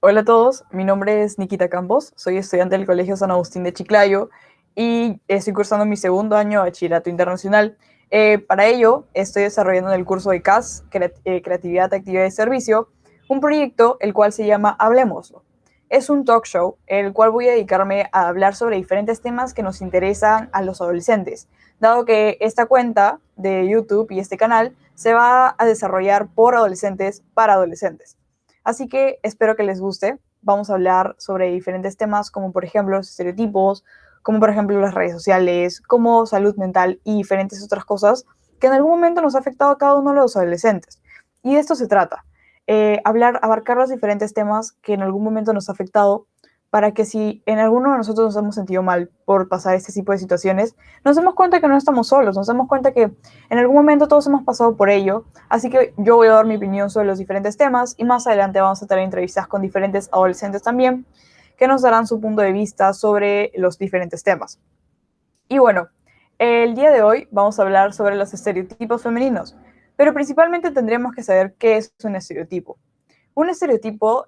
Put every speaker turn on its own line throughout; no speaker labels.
Hola a todos, mi nombre es Nikita Campos, soy estudiante del Colegio San Agustín de Chiclayo y estoy cursando mi segundo año de Bachillerato Internacional. Para ello, estoy desarrollando en el curso de CAS, Creatividad, Actividad y Servicio, un proyecto el cual se llama Hablemoslo. Es un talk show el cual voy a dedicarme a hablar sobre diferentes temas que nos interesan a los adolescentes, dado que esta cuenta de YouTube y este canal se va a desarrollar por adolescentes para adolescentes. Así que espero que les guste. Vamos a hablar sobre diferentes temas como por ejemplo los estereotipos, como por ejemplo las redes sociales, como salud mental y diferentes otras cosas que en algún momento nos ha afectado a cada uno de los adolescentes. Y de esto se trata, abarcar los diferentes temas que en algún momento nos ha afectado para que si en alguno de nosotros nos hemos sentido mal por pasar este tipo de situaciones, nos demos cuenta que no estamos solos, nos damos cuenta que en algún momento todos hemos pasado por ello. Así que yo voy a dar mi opinión sobre los diferentes temas y más adelante vamos a tener entrevistas con diferentes adolescentes también que nos darán su punto de vista sobre los diferentes temas. Y bueno, el día de hoy vamos a hablar sobre los estereotipos femeninos, pero principalmente tendríamos que saber qué es un estereotipo. Un estereotipo,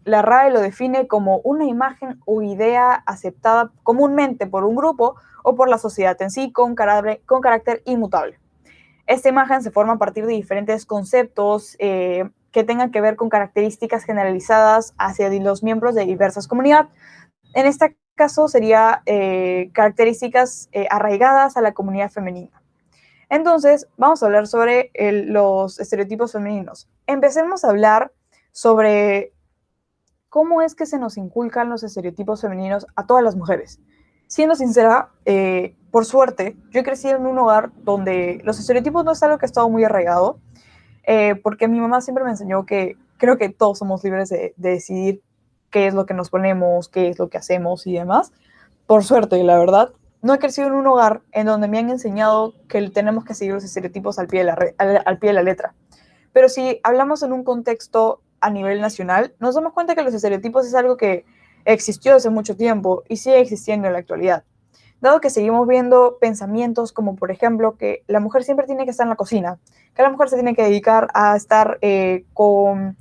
la RAE lo define como una imagen o idea aceptada comúnmente por un grupo o por la sociedad en sí con carácter inmutable. Esta imagen se forma a partir de diferentes conceptos que tengan que ver con características generalizadas hacia los miembros de diversas comunidades. En este caso sería características arraigadas a la comunidad femenina. Entonces, vamos a hablar sobre los estereotipos femeninos. Empecemos a hablar sobre cómo es que se nos inculcan los estereotipos femeninos a todas las mujeres. Siendo sincera, por suerte, yo he crecido en un hogar donde los estereotipos no es algo que ha estado muy arraigado, porque mi mamá siempre me enseñó que creo que todos somos libres de decidir qué es lo que nos ponemos, qué es lo que hacemos y demás. Por suerte, la verdad, no he crecido en un hogar en donde me han enseñado que tenemos que seguir los estereotipos al pie de al pie de la letra. Pero si hablamos en un contexto a nivel nacional, nos damos cuenta que los estereotipos es algo que existió hace mucho tiempo y sigue existiendo en la actualidad. Dado que seguimos viendo pensamientos como, por ejemplo, que la mujer siempre tiene que estar en la cocina, que la mujer se tiene que dedicar a estar con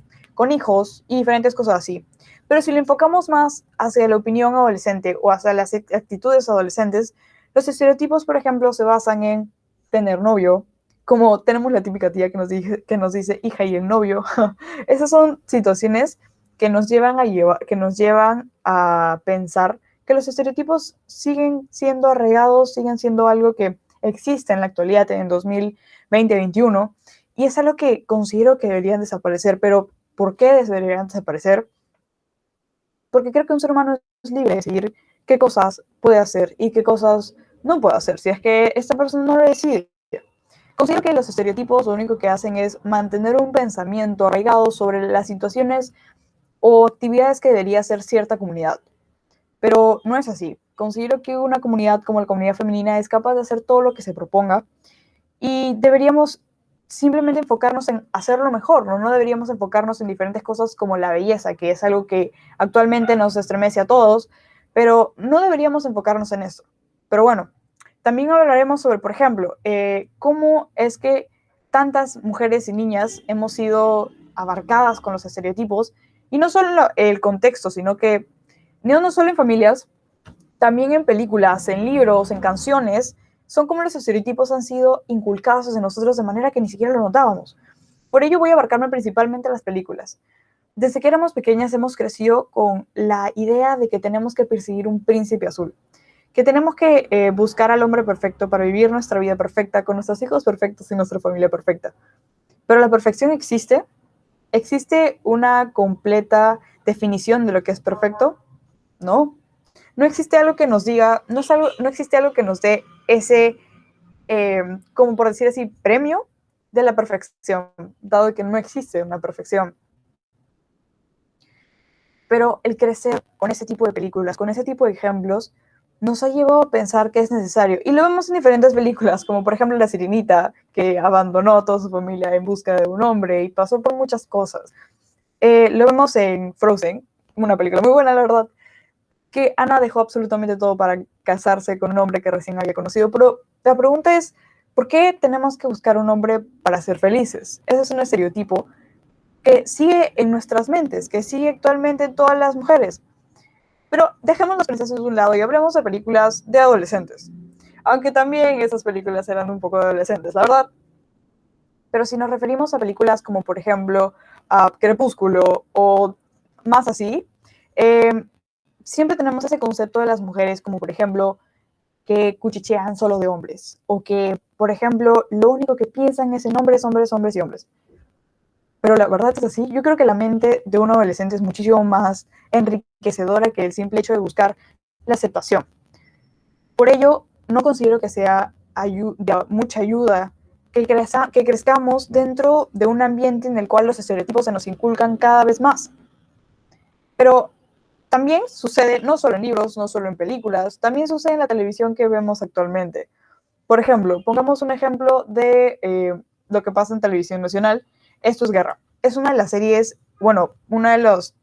hijos y diferentes cosas así. Pero si lo enfocamos más hacia la opinión adolescente o hacia las actitudes adolescentes, los estereotipos, por ejemplo, se basan en tener novio, como tenemos la típica tía que nos dice hija y el novio. Esas son situaciones que nos llevan a pensar que los estereotipos siguen siendo arraigados, siguen siendo algo que existe en la actualidad, en 2020-2021, y es algo que considero que deberían desaparecer. Pero ¿por qué deberían desaparecer? Porque creo que un ser humano es libre de decidir qué cosas puede hacer y qué cosas no puede hacer, si es que esta persona no lo decide. Considero que los estereotipos lo único que hacen es mantener un pensamiento arraigado sobre las situaciones o actividades que debería hacer cierta comunidad. Pero no es así. Considero que una comunidad como la comunidad femenina es capaz de hacer todo lo que se proponga y deberíamos simplemente enfocarnos en hacerlo mejor, ¿no? No deberíamos enfocarnos en diferentes cosas como la belleza, que es algo que actualmente nos estremece a todos, pero no deberíamos enfocarnos en eso. Pero bueno, también hablaremos sobre, por ejemplo, cómo es que tantas mujeres y niñas hemos sido abarcadas con los estereotipos, y no solo el contexto, sino que no solo en familias, también en películas, en libros, en canciones, son como los estereotipos han sido inculcados en nosotros de manera que ni siquiera lo notábamos. Por ello voy a abarcarme principalmente las películas. Desde que éramos pequeñas hemos crecido con la idea de que tenemos que perseguir un príncipe azul, que tenemos que buscar al hombre perfecto para vivir nuestra vida perfecta, con nuestros hijos perfectos y nuestra familia perfecta. Pero la perfección existe. ¿Existe una completa definición de lo que es perfecto? No. No existe algo que nos diga, no existe algo que nos dé ese, como por decir así, premio de la perfección, dado que no existe una perfección. Pero el crecer con ese tipo de películas, con ese tipo de ejemplos, nos ha llevado a pensar que es necesario. Y lo vemos en diferentes películas, como por ejemplo La Sirenita, que abandonó a toda su familia en busca de un hombre y pasó por muchas cosas. Lo vemos en Frozen, una película muy buena, la verdad, que Ana dejó absolutamente todo para casarse con un hombre que recién había conocido. Pero la pregunta es, ¿por qué tenemos que buscar un hombre para ser felices? Ese es un estereotipo que sigue en nuestras mentes, que sigue actualmente en todas las mujeres. Pero dejemos las princesas de un lado y hablemos de películas de adolescentes. Aunque también esas películas eran un poco adolescentes, la verdad. Pero si nos referimos a películas como, por ejemplo, a Crepúsculo o más así, eh, siempre tenemos ese concepto de las mujeres como, por ejemplo, que cuchichean solo de hombres o que, por ejemplo, lo único que piensan es en hombres, hombres, hombres y hombres. Pero la verdad es así. Yo creo que la mente de un adolescente es muchísimo más enriquecedora que el simple hecho de buscar la aceptación. Por ello, no considero que sea de mucha ayuda que crezcamos dentro de un ambiente en el cual los estereotipos se nos inculcan cada vez más. Pero también sucede no solo en libros, no solo en películas, también sucede en la televisión que vemos actualmente. Por ejemplo, pongamos un ejemplo de lo que pasa en televisión nacional. Esto es Guerra. Es una de las series, bueno, uno de los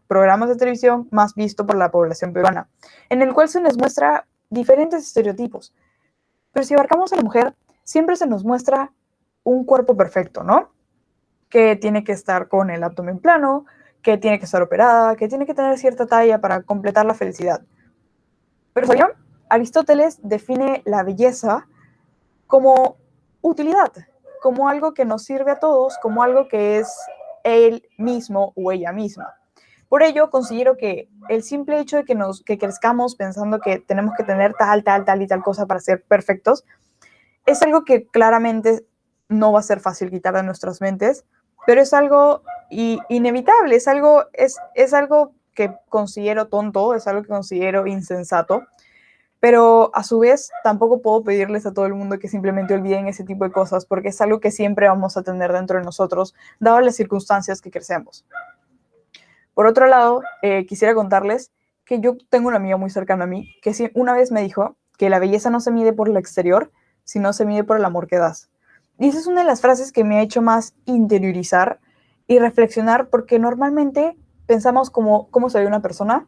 programas de televisión más visto por la población peruana, en el cual se nos muestra diferentes estereotipos. Pero si abarcamos a la mujer, siempre se nos muestra un cuerpo perfecto, ¿no? Que tiene que estar con el abdomen plano, que tiene que estar operada, que tiene que tener cierta talla para completar la felicidad. Pero ¿sabían? Aristóteles define la belleza como utilidad, como algo que nos sirve a todos, como algo que es él mismo o ella misma. Por ello, considero que el simple hecho de que crezcamos pensando que tenemos que tener tal y tal cosa para ser perfectos, es algo que claramente no va a ser fácil quitar de nuestras mentes, pero es algo inevitable, es algo que considero tonto, es algo que considero insensato, pero a su vez tampoco puedo pedirles a todo el mundo que simplemente olviden ese tipo de cosas, porque es algo que siempre vamos a tener dentro de nosotros, dadas las circunstancias que crecemos. Por otro lado, quisiera contarles que yo tengo una amiga muy cercana a mí que una vez me dijo que la belleza no se mide por lo exterior, sino se mide por el amor que das. Y esa es una de las frases que me ha hecho más interiorizar y reflexionar, porque normalmente pensamos cómo soy una persona,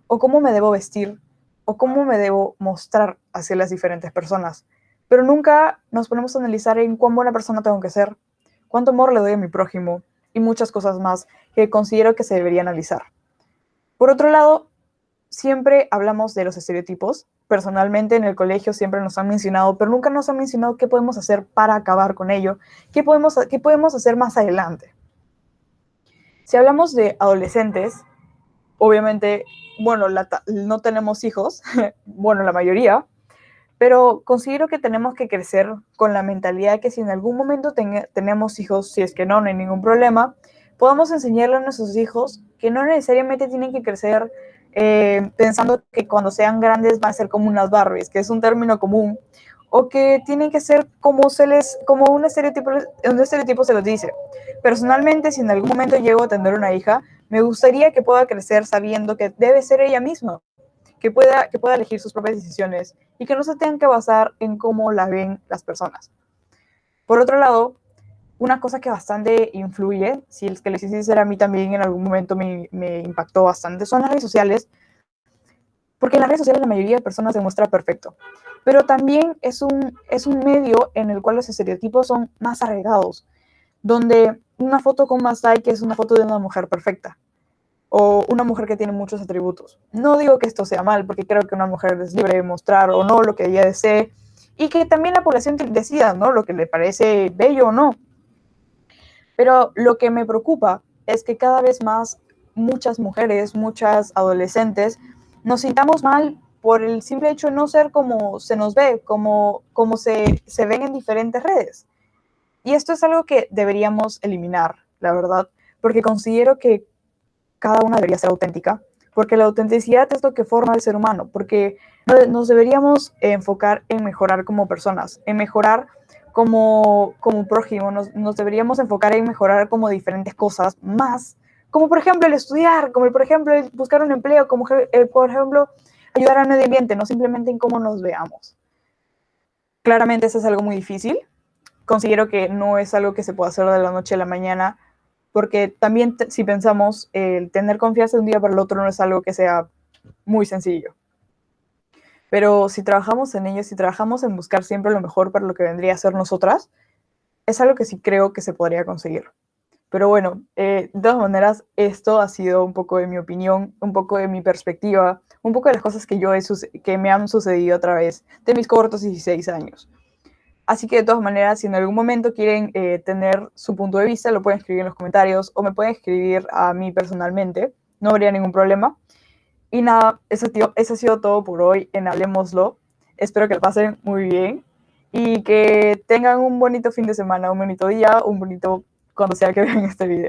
o cómo me debo vestir, o cómo me debo mostrar hacia las diferentes personas. Pero nunca nos ponemos a analizar en cuán buena persona tengo que ser, cuánto amor le doy a mi prójimo y muchas cosas más que considero que se debería analizar. Por otro lado, siempre hablamos de los estereotipos. Personalmente en el colegio siempre nos han mencionado, pero nunca nos han mencionado qué podemos hacer para acabar con ello, qué podemos hacer más adelante. Si hablamos de adolescentes, obviamente, bueno, no tenemos hijos, bueno, la mayoría, pero considero que tenemos que crecer con la mentalidad que si en algún momento tenemos hijos, si es que no hay ningún problema, podamos enseñarle a nuestros hijos que no necesariamente tienen que crecer pensando que cuando sean grandes van a ser como unas Barbies, que es un término común, o que tienen que ser como un estereotipo se los dice. Personalmente, si en algún momento llego a tener una hija, me gustaría que pueda crecer sabiendo que debe ser ella misma, que pueda elegir sus propias decisiones y que no se tengan que basar en cómo la ven las personas. Por otro lado, una cosa que bastante influye, si es que les hice sincera, a mí también en algún momento me impactó bastante, son las redes sociales, porque en las redes sociales la mayoría de personas se muestra perfecto, pero también es un medio en el cual los estereotipos son más arraigados, donde una foto con más like es una foto de una mujer perfecta, o una mujer que tiene muchos atributos. No digo que esto sea mal, porque creo que una mujer es libre de mostrar o no lo que ella desee, y que también la población decida, ¿no?, lo que le parece bello o no. Pero lo que me preocupa es que cada vez más muchas mujeres, muchas adolescentes, nos sintamos mal por el simple hecho de no ser como se nos ve, como se ven en diferentes redes. Y esto es algo que deberíamos eliminar, la verdad, porque considero que cada una debería ser auténtica, porque la autenticidad es lo que forma el ser humano, porque nos deberíamos enfocar en mejorar como personas, en mejorar como prójimo, nos deberíamos enfocar en mejorar como diferentes cosas más, como por ejemplo el estudiar, como por ejemplo el buscar un empleo, como por ejemplo ayudar al medio ambiente, no simplemente en cómo nos veamos. Claramente eso es algo muy difícil, considero que no es algo que se pueda hacer de la noche a la mañana, porque también si pensamos, el tener confianza de un día para el otro no es algo que sea muy sencillo. Pero si trabajamos en ello, si trabajamos en buscar siempre lo mejor para lo que vendría a ser nosotras, es algo que sí creo que se podría conseguir. Pero bueno, de todas maneras, esto ha sido un poco de mi opinión, un poco de mi perspectiva, un poco de las cosas que me han sucedido a través de mis cortos 16 años. Así que de todas maneras, si en algún momento quieren tener su punto de vista, lo pueden escribir en los comentarios o me pueden escribir a mí personalmente. No habría ningún problema. Y nada, eso ha sido todo por hoy en Hablemoslo. Espero que lo pasen muy bien y que tengan un bonito fin de semana, un bonito día, un bonito cuando sea que vean este video.